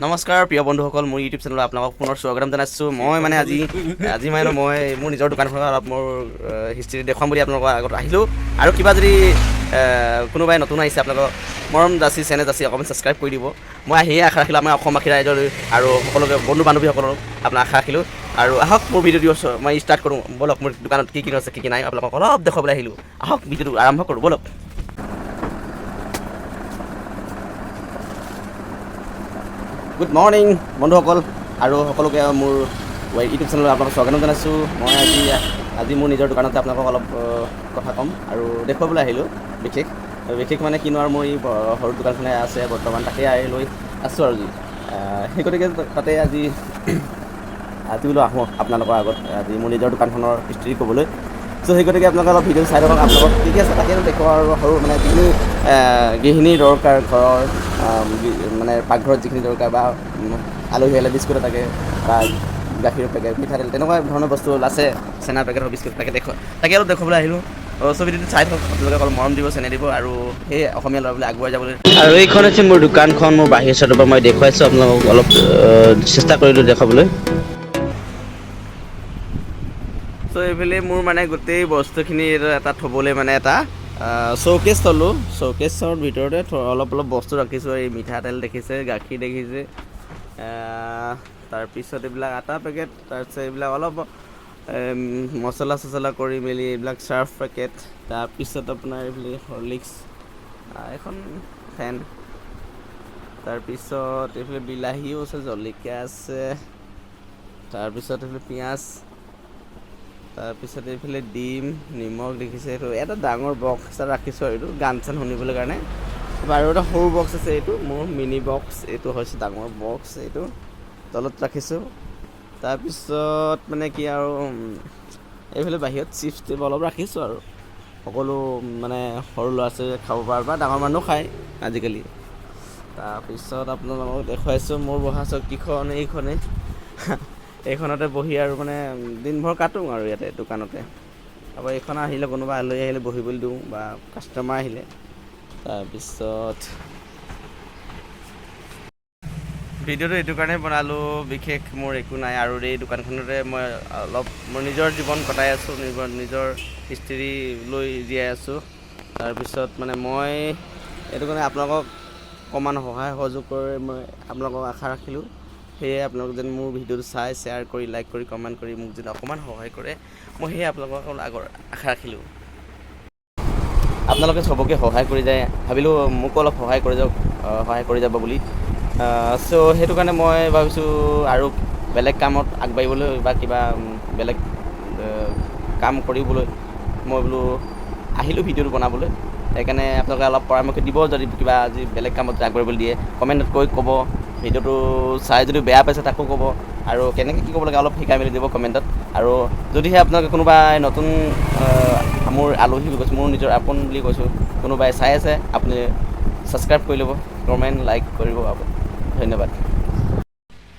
নমস্কাৰ প্ৰিয় বন্ধুসকল, মোৰ ইউটিউব চেনেলত আপোনালোকক পুনৰ স্বাগতম জনাইছোঁ। মই মোৰ নিজৰ দোকানখনৰ অলপ মোৰ হিষ্ট্ৰী দেখুৱাম বুলি আপোনালোকৰ আগত আহিলোঁ। আৰু কিবা যদি কোনোবাই নতুন আহিছে, আপোনালোকক মৰম যাচি চেনেল যাচি অকণমান ছাবস্ক্ৰাইব কৰি দিব। মই সেয়ে আশা ৰাখিলোঁ আমাৰ অসমবাসী ৰাইজলৈ আৰু সকলোকে বন্ধু বান্ধৱীসকলক আপোনাৰ আশা ৰাখিলোঁ। আৰু আহক মোৰ ভিডিঅ'টো মই ষ্টাৰ্ট কৰোঁ। ব'লক, মোৰ দোকানত কি কি আছে কি কি নাই আপোনালোকক অলপ দেখুৱাবলৈ আহিলোঁ। আহক ভিডিঅ'টো আৰম্ভ কৰোঁ, ব'লক। গুড মৰ্ণিং বন্ধুসকল আৰু সকলোকে মোৰ ইউটিউব চেনেলত আপোনালোকক স্বাগতম জনাইছোঁ। মই আজি মোৰ নিজৰ দোকানতে আপোনালোকক অলপ কথা ক'ম আৰু দেখুৱাবলৈ আহিলোঁ। বিশেষ মানে কিনো আৰু মোৰ এই সৰু দোকানখনে আছে বৰ্তমান, তাকে লৈ আছোঁ আৰু সেই গতিকে তাতে আজি বোলো আহোঁ আপোনালোকৰ আগত আজি মোৰ নিজৰ দোকানখনৰ হিষ্ট্ৰী ক'বলৈ। চ' সেই গতিকে আপোনালোকে অলপ ভিডিঅ' চাই থাকক। আপোনালোকক কি আছে তাকে দেখুৱাওঁ আৰু সৰু মানে যিখিনি গৃহিণীৰ দৰকাৰ ঘৰৰ মানে পাকঘৰত যিখিনি দৰকাৰ বা আলহী আহিলে বিস্কুট থাকে বা গাখীৰৰ পেকেট মিঠাতেল তেনেকুৱা ধৰণৰ বস্তু আছে, চেনাৰ পেকেটৰ বিস্কুট তাকে অলপ দেখুৱাবলৈ আহিলোঁ। ছবিটো চাই থাকক, আপোনালোকে অলপ মৰম দিব, চেনে দিব আৰু সেই অসমীয়া ল'ৰাবলৈ আগুৱাই যাবলৈ। আৰু এইখন হৈছে মোৰ দোকানখন, মোৰ বাহিৰ চাইডৰ পৰা মই দেখুৱাইছোঁ আপোনালোকক অলপ চেষ্টা কৰিলোঁ দেখুৱাবলৈ। চ' এইফালে মোৰ মানে গোটেই বস্তুখিনি এটা থ'বলৈ মানে এটা শ্ব'কেছ থ'লোঁ। শ্ব'কেছৰ ভিতৰতে অলপ বস্তু ৰাখিছোঁ। এই মিঠাতেল দেখিছে, গাখীৰ দেখিছে, তাৰপিছত এইবিলাক আটা পেকেট, তাৰপিছত এইবিলাক অলপ মচলা চচলা কৰি মেলি এইবিলাক চাৰ্ফ পেকেট, তাৰপিছত আপোনাৰ এইফালে হৰলিক্স, এখন ফেন, তাৰপিছত এইফালে বিলাহীও আছে, জলকীয়া আছে, তাৰপিছত এইফালে পিঁয়াজ, তাৰপিছত এইফালে ডিম, নিমখ দেখিছে। এইটো এটা ডাঙৰ বক্স এটা ৰাখিছোঁ আৰু এইটো গান চান শুনিবলৈ কাৰণে। আৰু এটা সৰু বক্স আছে, এইটো মোৰ মিনি বক্স, এইটো হৈছে ডাঙৰ বক্স, এইটো তলত ৰাখিছোঁ। তাৰপিছত মানে কি আৰু এইফালে বাহিৰত চিপছ অলপ ৰাখিছোঁ আৰু সকলো মানে সৰু ল'ৰা ছোৱালীয়ে খাব পাৰে বা ডাঙৰ মানুহ খায় আজিকালি। তাৰপিছত আপোনালোকক দেখুৱাইছোঁ মোৰ বহা চকীখন এইখনতে বহি আৰু মানে দিনভৰ কাটোঁ আৰু ইয়াতে দোকানতে। তাৰপৰা এইখন আহিলে কোনোবা আলহী আহিলে বহিবলৈ দিওঁ বা কাষ্টমাৰ আহিলে। তাৰপিছত ভিডিঅ'টো এইটো কাৰণে বনালোঁ, বিশেষ মোৰ একো নাই আৰু এই দোকানখনতে মই অলপ মোৰ নিজৰ জীৱন কটাই আছোঁ, নিজৰ হিষ্ট্ৰী লৈ জীয়াই আছোঁ। তাৰপিছত মানে মই এইটো কাৰণে আপোনালোকক অকণমান সহায় সহযোগ কৰি মই আপোনালোকক আশা ৰাখিলোঁ। সেয়ে আপোনালোক যেন মোৰ ভিডিঅ'টো চাই শ্বেয়াৰ কৰি লাইক কৰি কমেণ্ট কৰি মোক যেন অকণমান সহায় কৰে, মই সেয়ে আপোনালোকক আশা ৰাখিলোঁ। আপোনালোকে চবকে সহায় কৰি যায়, ভাবিলোঁ মোকো অলপ সহায় কৰি যাব বুলি। চ' সেইটো কাৰণে মই ভাবিছোঁ আৰু বেলেগ কামত আগবাঢ়িবলৈ বা কিবা বেলেগ কাম কৰিবলৈ মই বোলো আহিলোঁ ভিডিঅ'টো বনাবলৈ। সেইকাৰণে আপোনালোকে অলপ পৰামৰ্শ দিব, যদি কিবা আজি বেলেগ কামত আগবাঢ়িবলৈ দিয়ে কমেণ্টত ক'ব। ভিডিঅ'টো চাই যদি বেয়া পাইছে তাকো ক'ব, আৰু কেনেকৈ কি ক'ব লাগে অলপ শিকাই মেলি দিব কমেণ্টত। আৰু যদিহে আপোনালোকে কোনোবাই নতুন মোৰ আলহী কৈছোঁ, মোৰ নিজৰ আপোন বুলি কৈছোঁ, কোনোবাই চাই আছে, আপুনি ছাবস্ক্ৰাইব কৰি ল'ব, কমেণ্ট লাইক কৰিব। ধন্যবাদ।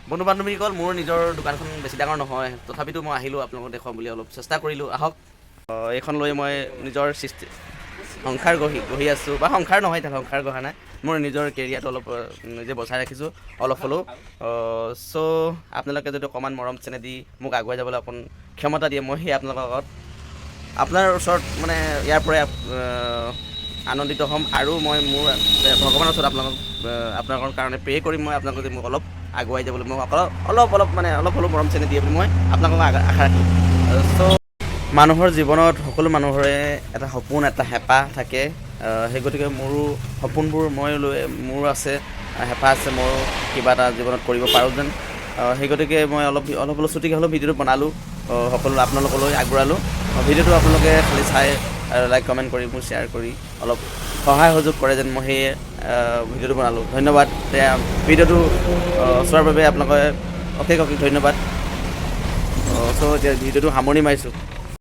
বন্ধু বান্ধৱীসকল, মোৰ নিজৰ দোকানখন বেছি ডাঙৰ নহয়, তথাপিতো মই আহিলোঁ আপোনালোকক দেখুৱাম বুলি অলপ চেষ্টা কৰিলোঁ। আহক, এইখন লৈ মই নিজৰ সংসাৰ গঢ়ি আছোঁ, বা সংসাৰ নহয় এতিয়া সংসাৰ গঢ়া নাই, মোৰ নিজৰ কেৰিয়াৰটো অলপ নিজে বচাই ৰাখিছোঁ অলপ হ'লেও। চ' আপোনালোকে যদি অকণমান মৰম চেনেহ দি মোক আগুৱাই যাবলৈ অকণ ক্ষমতা দিয়ে, মই সেই আপোনালোকৰ আগত আপোনাৰ ওচৰত মানে ইয়াৰ পৰাই আনন্দিত হ'ম। আৰু মই মোৰ ভগৱানৰ ওচৰত আপোনালোকৰ কাৰণে প্ৰে কৰিম, মই আপোনালোকে মোক অলপ আগুৱাই যাবলৈ মোক অলপ হ'লেও মৰম চেনেহ দিয়ে বুলি মই আপোনালোকক আশা ৰাখিম। চ' মানুহৰ জীৱনত সকলো মানুহৰে এটা সপোন, এটা হেঁপাহ থাকে। সেই গতিকে মোৰো সপোনবোৰ মোৰো আছে, হেঁপাহ আছে, মোৰো কিবা এটা জীৱনত কৰিব পাৰোঁ যেন। সেই গতিকে মই অলপ হ'লেও ছুটিকৈ হ'লেও ভিডিঅ'টো বনালোঁ, সকলো আপোনালোকলৈ আগবঢ়ালোঁ। ভিডিঅ'টো আপোনালোকে খালি চাই লাইক কমেণ্ট কৰি মোৰ শ্বেয়াৰ কৰি অলপ সহায় সহযোগ কৰে যেন, মই সেয়ে ভিডিঅ'টো বনালোঁ। ধন্যবাদ ভিডিঅ'টো চোৱাৰ বাবে আপোনালোকে অশেষ ধন্যবাদ। চ' এতিয়া ভিডিঅ'টো সামৰণি মাৰিছোঁ।